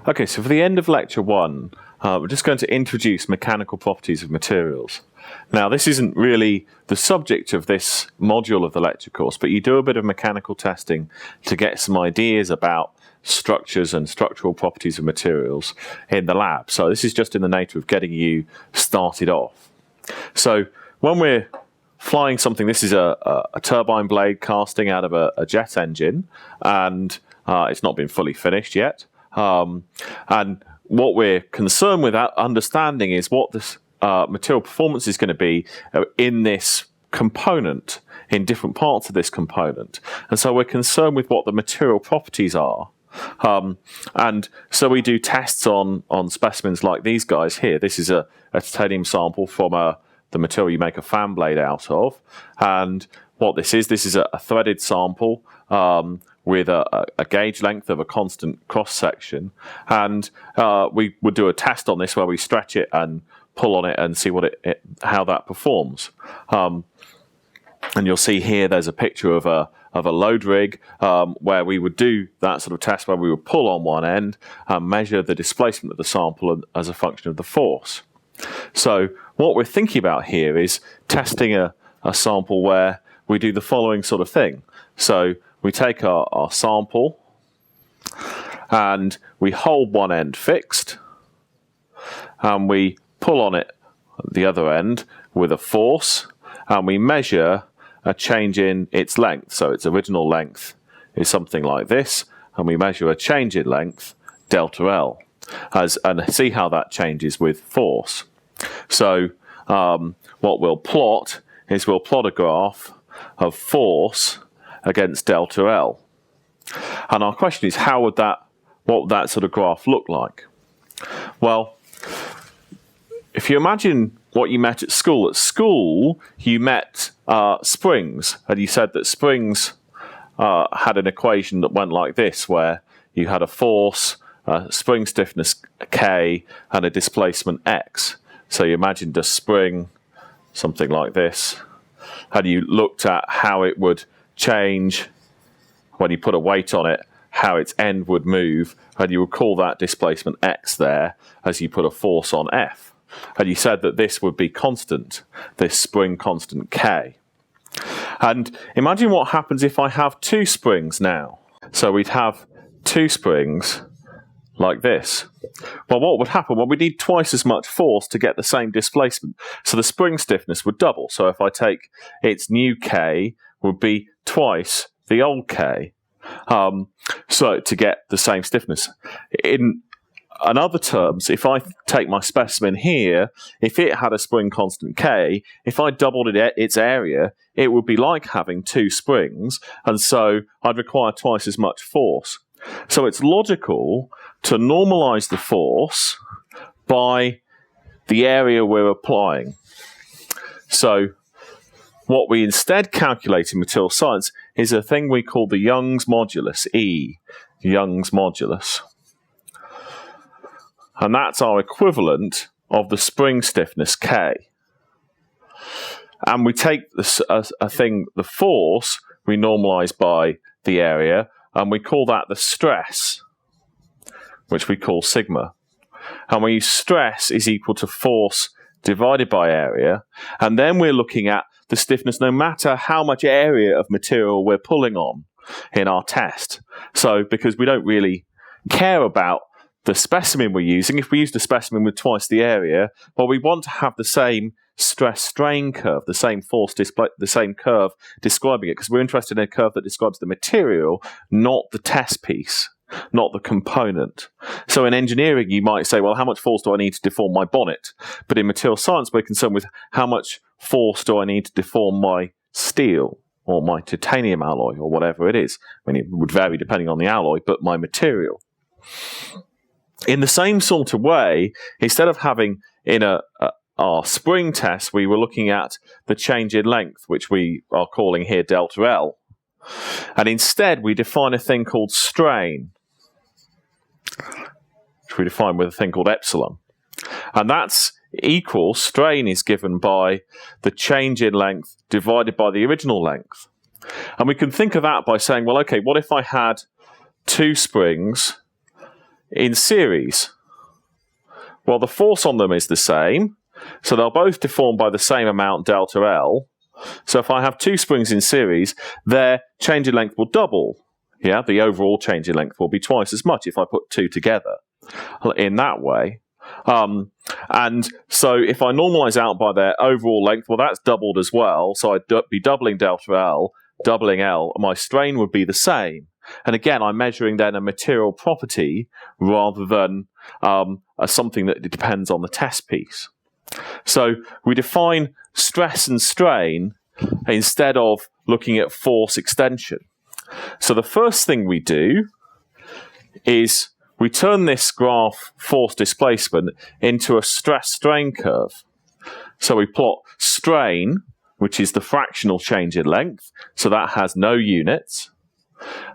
Okay, so for the end of lecture 1, we're just going to introduce mechanical properties of materials. Now, this isn't really the subject of this module of the lecture course, but you do a bit of mechanical testing to get some ideas about structures and structural properties of materials in the lab. So this is just in the nature of getting you started off. So when we're flying something, this is a turbine blade casting out of a jet engine, and it's not been fully finished yet. And what we're concerned with understanding is what this material performance is going to be in this component, in different parts of this component. And so we're concerned with what the material properties are. And so we do tests on specimens like these guys here. This is a titanium sample from the material you make a fan blade out of. And what this is a threaded sample with a gauge length of a constant cross-section. And we would do a test on this where we stretch it and pull on it and see how that performs. And you'll see here there's a picture of a load rig where we would do that sort of test where we would pull on one end and measure the displacement of the sample as a function of the force. So what we're thinking about here is testing a sample where we do the following sort of thing. So we take our sample and we hold one end fixed and we pull on it at the other end with a force, and we measure a change in its length. So its original length is something like this, and we measure a change in length, delta L, and see how that changes with force. So what we'll plot is we'll plot a graph of force against delta L. And our question is, what would that sort of graph look like? Well, if you imagine what you met at school you met springs, and you said that springs had an equation that went like this, where you had a force, spring stiffness K, and a displacement X. So you imagined a spring, something like this, and you looked at how it would change when you put a weight on it, how its end would move, and you would call that displacement X there as you put a force on F. And you said that this would be constant, this spring constant K. And imagine what happens if I have two springs now. So we'd have two springs like this. Well, what would happen? Well, we need twice as much force to get the same displacement. So the spring stiffness would double. So if I take its new K, would be twice the old K. So to get the same stiffness. In other terms, if I take my specimen here, if it had a spring constant K, if I doubled its area, it would be like having two springs, and so I'd require twice as much force. So it's logical to normalize the force by the area we're applying. So what we instead calculate in material science is a thing we call the Young's modulus, E, Young's modulus. And that's our equivalent of the spring stiffness K. And we take the force, we normalize by the area, and we call that the stress, which we call sigma. And we use stress is equal to force divided by area, and then we're looking at the stiffness no matter how much area of material we're pulling on in our test. So because we don't really care about the specimen we're using, if we use the specimen with twice the area, well, we want to have the same stress-strain curve, the same force display, the same curve describing it, because we're interested in a curve that describes the material, not the test piece, not the component. So in engineering, you might say, well, how much force do I need to deform my bonnet? But in material science, we're concerned with how much force do I need to deform my steel or my titanium alloy or whatever it is. I mean, it would vary depending on the alloy, but my material. In the same sort of way, instead of having in our spring test, we were looking at the change in length, which we are calling here delta L. And instead, we define a thing called strain, which we define with a thing called epsilon. And that's equal, strain is given by the change in length divided by the original length. And we can think of that by saying, well, okay, what if I had two springs in series? Well, the force on them is the same, so they'll both deform by the same amount, delta L. So if I have two springs in series, their change in length will double. Yeah, the overall change in length will be twice as much if I put two together in that way. And so if I normalize out by their overall length, well, that's doubled as well. So I'd be doubling delta L, doubling L, and my strain would be the same. And again, I'm measuring then a material property rather than something that depends on the test piece. So we define stress and strain instead of looking at force extension. So the first thing we do is we turn this graph force displacement into a stress-strain curve. So we plot strain, which is the fractional change in length, so that has no units,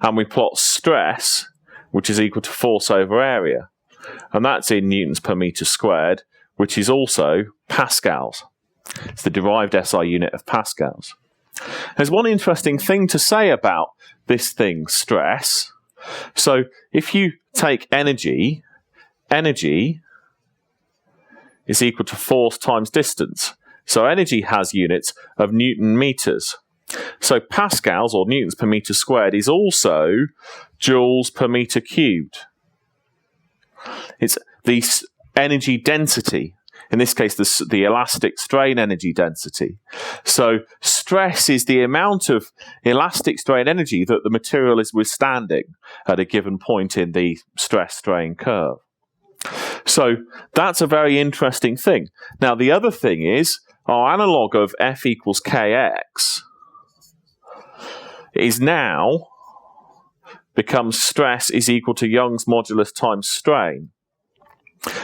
and we plot stress, which is equal to force over area, and that's in newtons per metre squared, which is also pascals. It's the derived SI unit of pascals. There's one interesting thing to say about this thing, stress. So if you take energy, energy is equal to force times distance. So energy has units of Newton meters. So pascals, or newtons per metre squared, is also joules per metre cubed. It's the energy density. In this case, the elastic strain energy density. So stress is the amount of elastic strain energy that the material is withstanding at a given point in the stress-strain curve. So that's a very interesting thing. Now, the other thing is our analog of F equals Kx is now becomes stress is equal to Young's modulus times strain.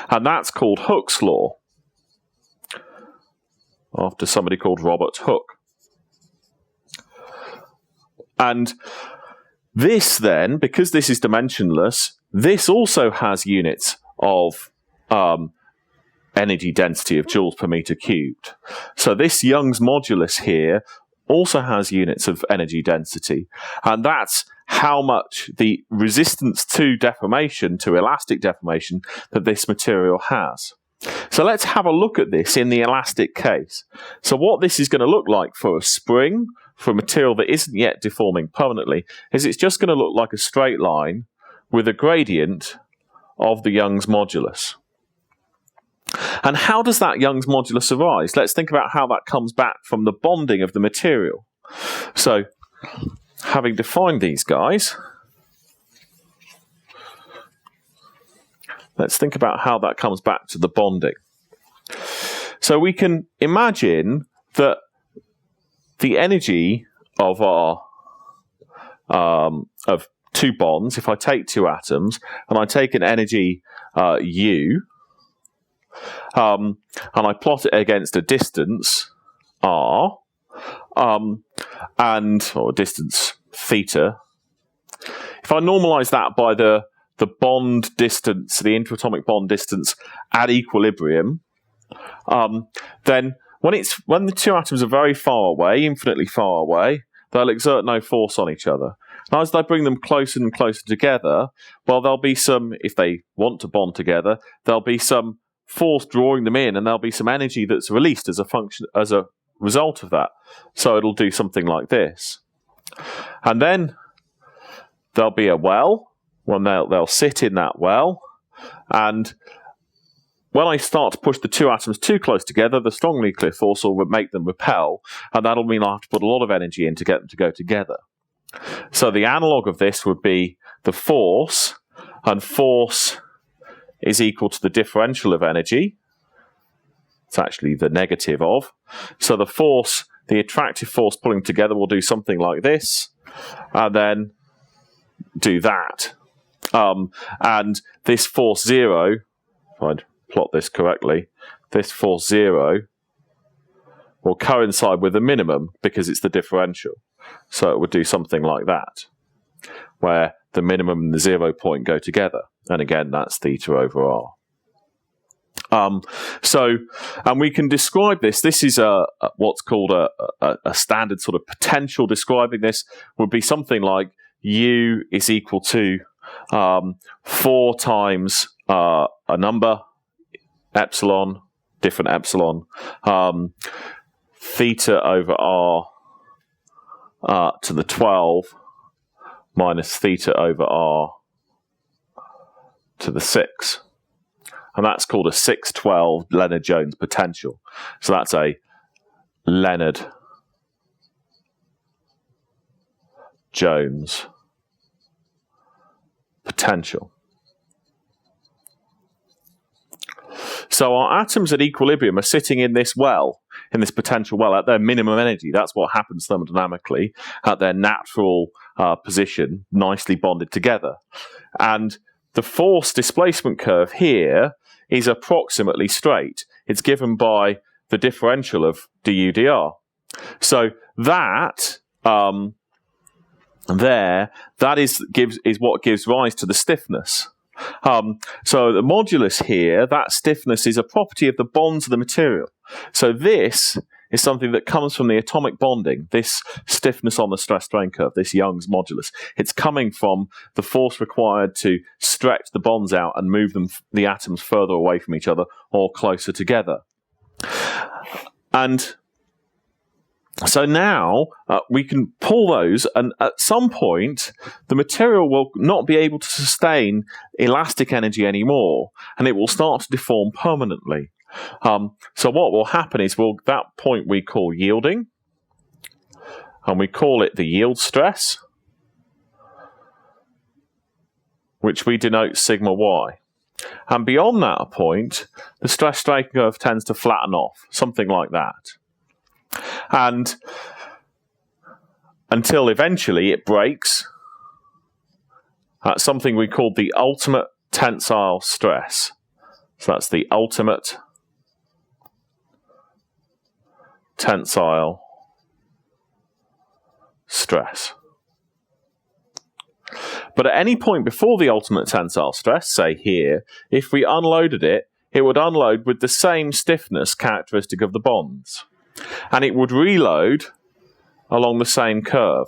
And that's called Hooke's law, after somebody called Robert Hooke. And this then, because this is dimensionless, this also has units of energy density of joules per metre cubed. So this Young's modulus here also has units of energy density, and that's how much the resistance to deformation, to elastic deformation, that this material has. So let's have a look at this in the elastic case. So what this is going to look like for a spring, for a material that isn't yet deforming permanently, is it's just going to look like a straight line with a gradient of the Young's modulus. And how does that Young's modulus arise? Let's think about how that comes back from the bonding of the material. So, having defined these guys, let's think about how that comes back to the bonding. So we can imagine that the energy of our of two bonds, if I take two atoms and I take an energy U, and I plot it against a distance r, or distance theta. If I normalise that by the bond distance, the interatomic bond distance at equilibrium, then when the two atoms are very far away, infinitely far away, they'll exert no force on each other. And as they bring them closer and closer together, well, there'll be some, if they want to bond together, there'll be some force drawing them in, and there'll be some energy that's released as a result of that. So it'll do something like this. And then there'll be a well, when they'll sit in that well, and when I start to push the two atoms too close together, the strong nuclear force will make them repel, and that'll mean I'll have to put a lot of energy in to get them to go together. So the analog of this would be the force, and force is equal to the differential of energy. It's actually the negative of. So the force, the attractive force pulling together, will do something like this, and then do that. And this force zero, if I'd plot this correctly, this force zero will coincide with the minimum because it's the differential. So it would do something like that, where the minimum and the 0 point go together. And again, that's theta over r. And we can describe this. This is what's called a standard sort of potential. Describing this would be something like U is equal to 4 times a number, epsilon, different epsilon, theta over r to the 12 minus theta over r to the 6. And that's called a 612 Leonard-Jones potential. So that's a Leonard-Jones potential. So our atoms at equilibrium are sitting in this well, in this potential well, at their minimum energy. That's what happens thermodynamically, at their natural position, nicely bonded together. And the force displacement curve here is approximately straight. It's given by the differential of du dr. So that is what gives rise to the stiffness. So the modulus here, that stiffness is a property of the bonds of the material. So this is something that comes from the atomic bonding, this stiffness on the stress-strain curve, this Young's modulus. It's coming from the force required to stretch the bonds out and move the atoms further away from each other or closer together. And so now we can pull those, and at some point the material will not be able to sustain elastic energy anymore, and it will start to deform permanently. So what will happen is that point we call yielding, and we call it the yield stress, which we denote sigma y. And beyond that point, the stress-strain curve tends to flatten off, something like that. And until eventually it breaks at something we call the ultimate tensile stress. So that's the ultimate tensile stress. But at any point before the ultimate tensile stress, say here, if we unloaded it, it would unload with the same stiffness characteristic of the bonds. And it would reload along the same curve.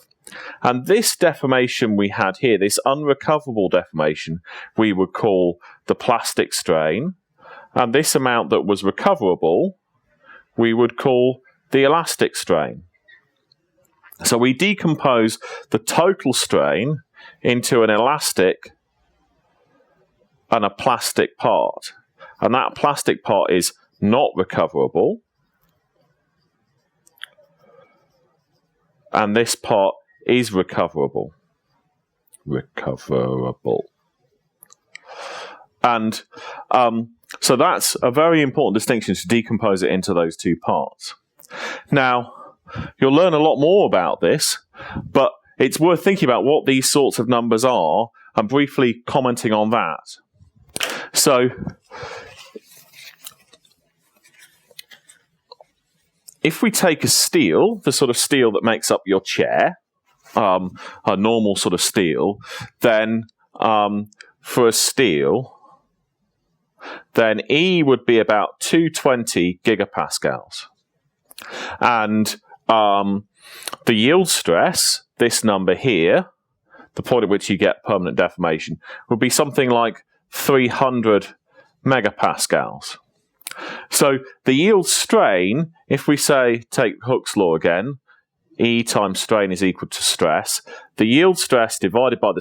And this deformation we had here, this unrecoverable deformation, we would call the plastic strain. And this amount that was recoverable, we would call the elastic strain. So we decompose the total strain into an elastic and a plastic part. And that plastic part is not recoverable. And this part is recoverable. And so that's a very important distinction, to decompose it into those two parts. Now, you'll learn a lot more about this, but it's worth thinking about what these sorts of numbers are and briefly commenting on that. So, if we take a steel, the sort of steel that makes up your chair, a normal sort of steel, then for a steel, then E would be about 220 gigapascals. And the yield stress, this number here, the point at which you get permanent deformation, would be something like 300 megapascals. So the yield strain, if we say, take Hooke's law again, E times strain is equal to stress. The yield stress divided by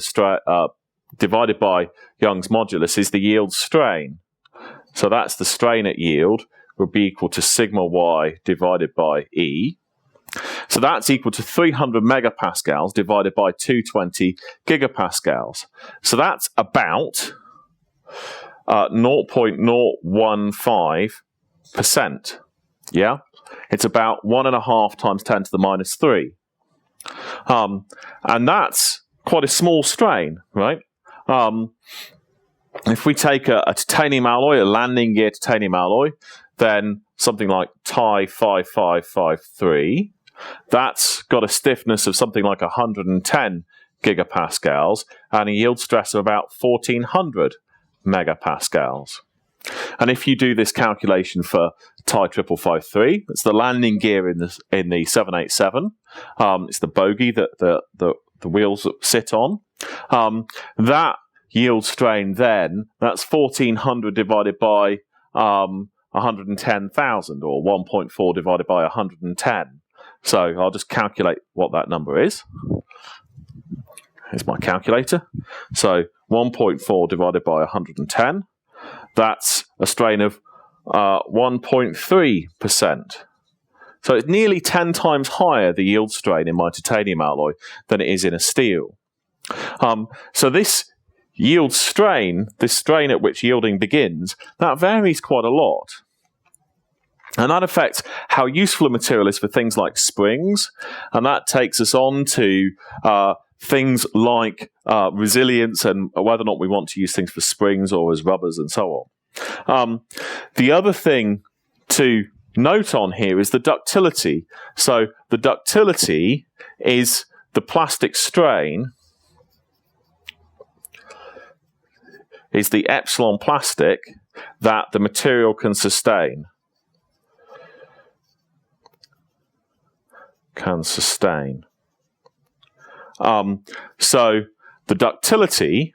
Young's modulus is the yield strain. So that's the strain at yield would be equal to sigma y divided by E. So that's equal to 300 megapascals divided by 220 gigapascals. So that's about 0.015%. Yeah? It's about 1.5 times 10 to the minus 3. And that's quite a small strain, right? If we take a titanium alloy, a landing gear titanium alloy, then something like Ti 5553, that's got a stiffness of something like 110 gigapascals and a yield stress of about 1400 megapascals. And if you do this calculation for Ti 5553, it's the landing gear in the 787. It's the bogie that the wheels sit on. That yield strain then, that's 1400 divided by 110,000, or 1.4 divided by 110. So I'll just calculate what that number is. Here's my calculator. So 1.4 divided by 110, that's a strain of 1.3%. So it's nearly 10 times higher, the yield strain in my titanium alloy, than it is in a steel. So this yield strain, this strain at which yielding begins, that varies quite a lot. And that affects how useful a material is for things like springs, and that takes us on to things like resilience and whether or not we want to use things for springs or as rubbers and so on. The other thing to note on here is the ductility. So the ductility is the plastic strain, is the epsilon plastic that the material can sustain. So the ductility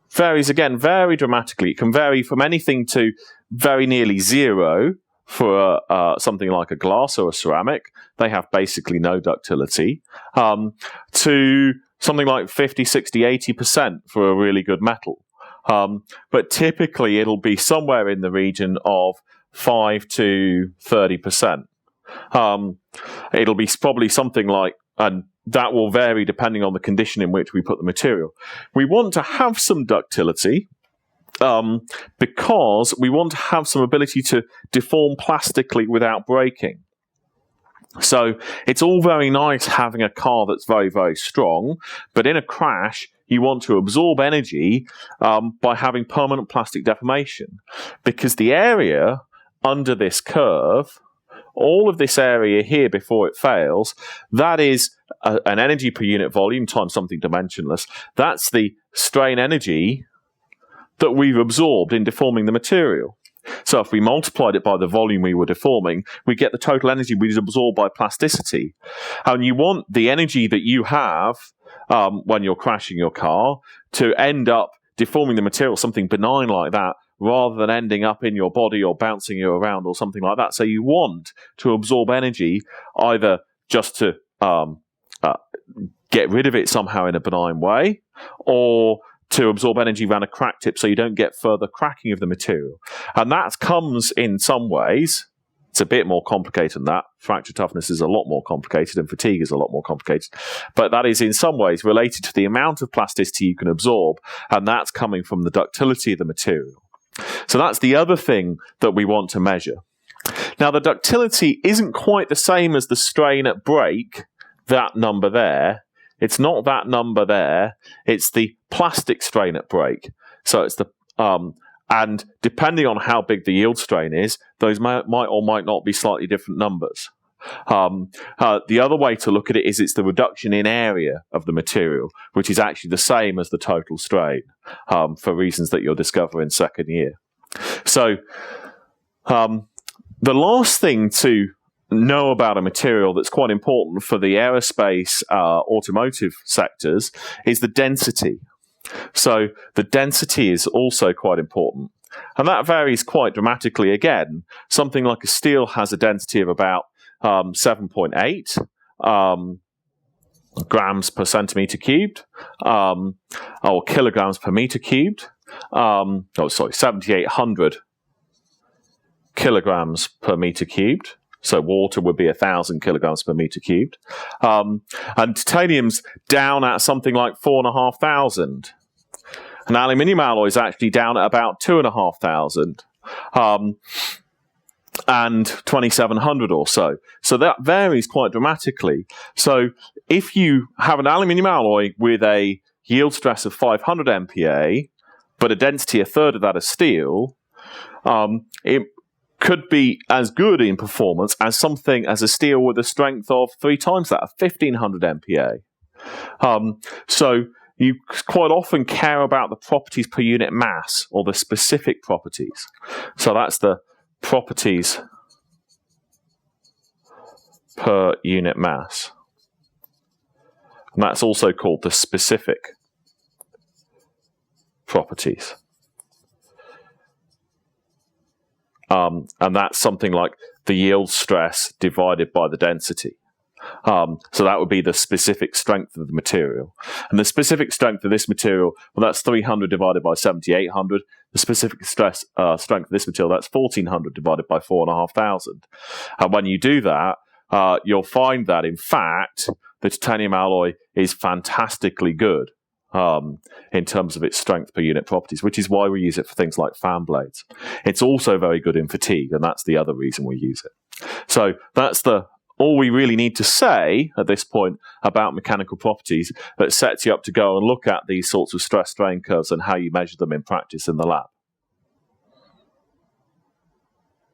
varies again very dramatically. It can vary from anything to very nearly zero for something like a glass or a ceramic. They have basically no ductility, to something like 50, 60, 80% for a really good metal. But typically it'll be somewhere in the region of 5 to 30%. It'll be probably something like, and that will vary depending on the condition in which we put the material. We want to have some ductility because we want to have some ability to deform plastically without breaking. So it's all very nice having a car that's very, very strong, but in a crash, you want to absorb energy by having permanent plastic deformation, because the area under this curve, all of this area here before it fails, that is an energy per unit volume times something dimensionless. That's the strain energy that we've absorbed in deforming the material. So if we multiplied it by the volume we were deforming, we get the total energy we absorbed by plasticity. And you want the energy that you have when you're crashing your car to end up deforming the material, something benign like that, rather than ending up in your body or bouncing you around or something like that. So you want to absorb energy either just to get rid of it somehow in a benign way, or to absorb energy around a crack tip so you don't get further cracking of the material. And that comes in some ways, it's a bit more complicated than that. Fracture toughness is a lot more complicated and fatigue is a lot more complicated. But that is in some ways related to the amount of plasticity you can absorb, and that's coming from the ductility of the material. So that's the other thing that we want to measure. Now, the ductility isn't quite the same as the strain at break, that number there. It's not that number there. It's the plastic strain at break. So it's the and depending on how big the yield strain is, those might or might not be slightly different numbers. The other way to look at it is it's the reduction in area of the material, which is actually the same as the total strain, for reasons that you'll discover in second year. So the last thing to know about a material that's quite important for the aerospace, automotive sectors is the density. So the density is also quite important. And that varies quite dramatically again. Something like a steel has a density of about 7.8 grams per centimeter cubed, or kilograms per meter cubed. 7,800 kilograms per meter cubed. So water would be 1,000 kilograms per meter cubed. And titanium's down at something like 4,500. And aluminium alloy is actually down at about 2,500. And 2,700 or so. So that varies quite dramatically. So if you have an aluminium alloy with a yield stress of 500 MPa, but a density a third of that of steel, it could be as good in performance as something as a steel with a strength of 3 times that, of 1,500 MPa. So you quite often care about the properties per unit mass, or the specific properties. So that's the properties per unit mass. And that's also called the specific properties. And that's something like the yield stress divided by the density. So that would be the specific strength of the material. And the specific strength of this material, well, that's 300 divided by 7,800. The specific strength of this material, that's 1,400 divided by 4,500. And when you do that, you'll find that, in fact, the titanium alloy is fantastically good in terms of its strength per unit properties, which is why we use it for things like fan blades. It's also very good in fatigue, and that's the other reason we use it. So that's all we really need to say at this point about mechanical properties that sets you up to go and look at these sorts of stress strain curves and how you measure them in practice in the lab.